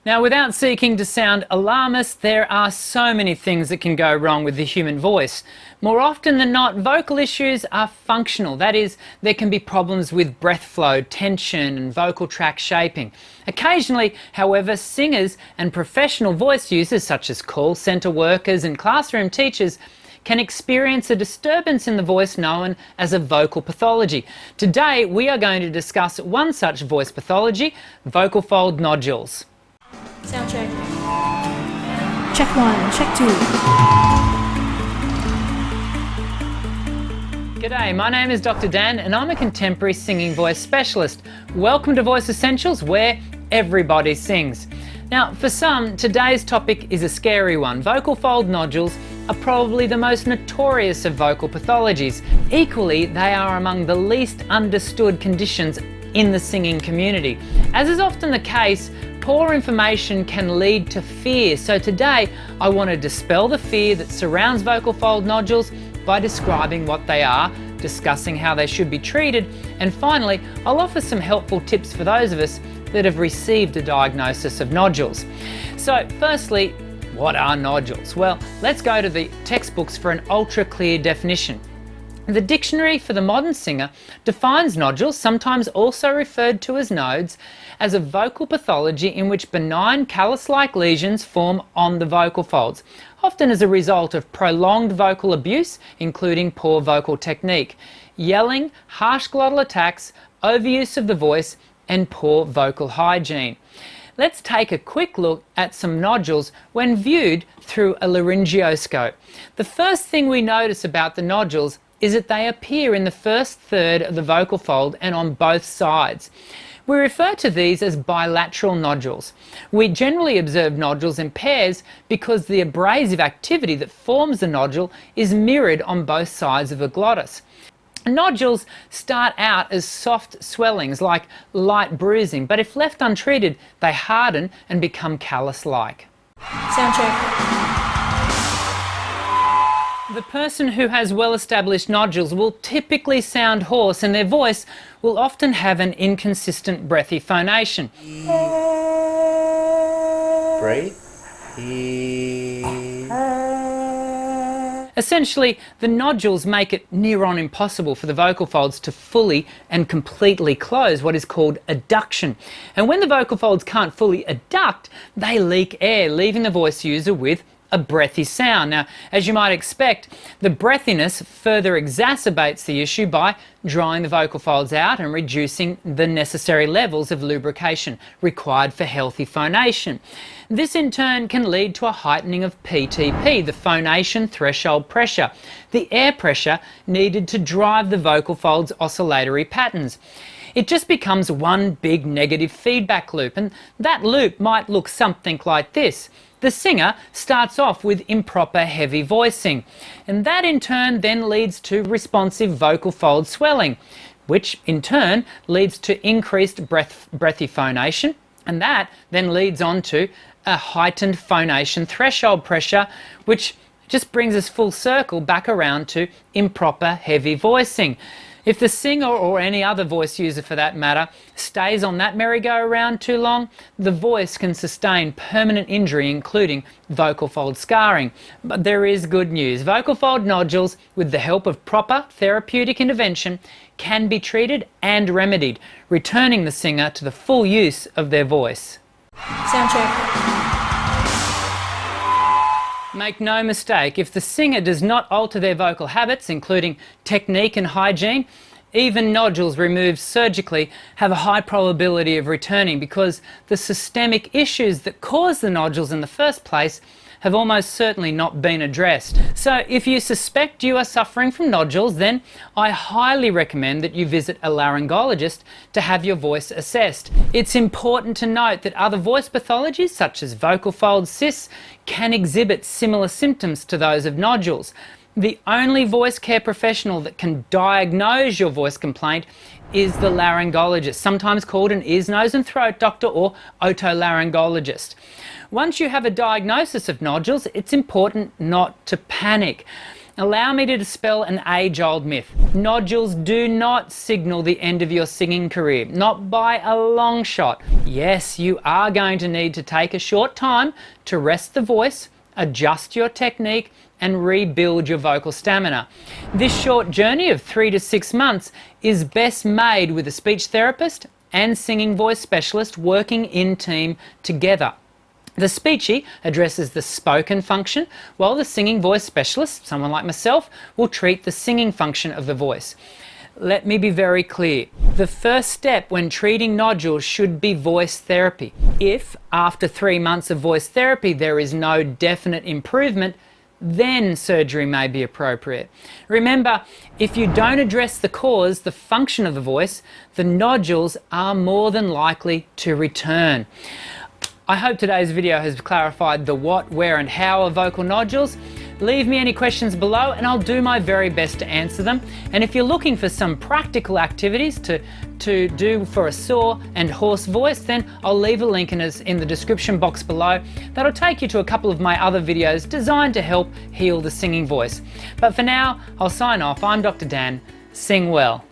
Now, without seeking to sound alarmist, there are so many things that can go wrong with the human voice. More often than not, vocal issues are functional. That is, there can be problems with breath flow, tension and vocal tract shaping. Occasionally, however, singers and professional voice users such as call centre workers and classroom teachers can experience a disturbance in the voice known as a vocal pathology. Today, we are going to discuss one such voice pathology, vocal fold nodules. Sound check. Check 1, check 2. G'day, my name is Dr. Dan and I'm a contemporary singing voice specialist. Welcome to Voice Essentials, where everybody sings. Now, for some, today's topic is a scary one. Vocal fold nodules are probably the most notorious of vocal pathologies. Equally, they are among the least understood conditions in the singing community. As is often the case, poor information can lead to fear. So today, I want to dispel the fear that surrounds vocal fold nodules by describing what they are, discussing how they should be treated, and finally, I'll offer some helpful tips for those of us that have received a diagnosis of nodules. So firstly, what are nodules? Well, let's go to the textbooks for an ultra clear definition. The Dictionary for the Modern Singer defines nodules, sometimes also referred to as nodes, as a vocal pathology in which benign callus-like lesions form on the vocal folds, often as a result of prolonged vocal abuse, including poor vocal technique, yelling, harsh glottal attacks, overuse of the voice, and poor vocal hygiene. Let's take a quick look at some nodules when viewed through a laryngeoscope. The first thing we notice about the nodules is that they appear in the first third of the vocal fold and on both sides. We refer to these as bilateral nodules. We generally observe nodules in pairs because the abrasive activity that forms the nodule is mirrored on both sides of the glottis. Nodules start out as soft swellings like light bruising, but if left untreated, they harden and become callus-like. Sound check. The person who has well-established nodules will typically sound hoarse and their voice will often have an inconsistent breathy phonation. Breathe. Essentially, the nodules make it near on impossible for the vocal folds to fully and completely close, what is called adduction. And when the vocal folds can't fully adduct, they leak air, leaving the voice user with a breathy sound. Now, as you might expect, the breathiness further exacerbates the issue by drying the vocal folds out and reducing the necessary levels of lubrication required for healthy phonation. This in turn can lead to a heightening of PTP, the phonation threshold pressure, the air pressure needed to drive the vocal folds' oscillatory patterns. It just becomes one big negative feedback loop, and that loop might look something like this. The singer starts off with improper heavy voicing, and that in turn then leads to responsive vocal fold swelling, which in turn leads to increased breathy phonation, and that then leads on to a heightened phonation threshold pressure, which just brings us full circle back around to improper heavy voicing. If the singer, or any other voice user for that matter, stays on that merry-go-round too long, the voice can sustain permanent injury, including vocal fold scarring. But there is good news. Vocal fold nodules, with the help of proper therapeutic intervention, can be treated and remedied, returning the singer to the full use of their voice. Sound check. Make no mistake, if the singer does not alter their vocal habits, including technique and hygiene, even nodules removed surgically have a high probability of returning because the systemic issues that cause the nodules in the first place have almost certainly not been addressed. So if you suspect you are suffering from nodules, then I highly recommend that you visit a laryngologist to have your voice assessed. It's important to note that other voice pathologies, such as vocal fold cysts, can exhibit similar symptoms to those of nodules. The only voice care professional that can diagnose your voice complaint is the laryngologist, sometimes called an ears, nose and throat doctor or otolaryngologist. Once you have a diagnosis of nodules, it's important not to panic. allow me to dispel an age-old myth. Nodules do not signal the end of your singing career, not by a long shot. Yes, you are going to need to take a short time to rest the voice, adjust your technique, and rebuild your vocal stamina. This short journey of 3 to 6 months is best made with a speech therapist and singing voice specialist working in team together. The speechy addresses the spoken function, while the singing voice specialist, someone like myself, will treat the singing function of the voice. Let me be very clear. The first step when treating nodules should be voice therapy. If, after 3 months of voice therapy, there is no definite improvement, then surgery may be appropriate. Remember, if you don't address the cause, the function of the voice, the nodules are more than likely to return. I hope today's video has clarified the what, where and how of vocal nodules. Leave me any questions below and I'll do my very best to answer them. And if you're looking for some practical activities to do for a sore and hoarse voice, then I'll leave a link in the description box below. That'll take you to a couple of my other videos designed to help heal the singing voice. But for now, I'll sign off. I'm Dr. Dan. Sing well.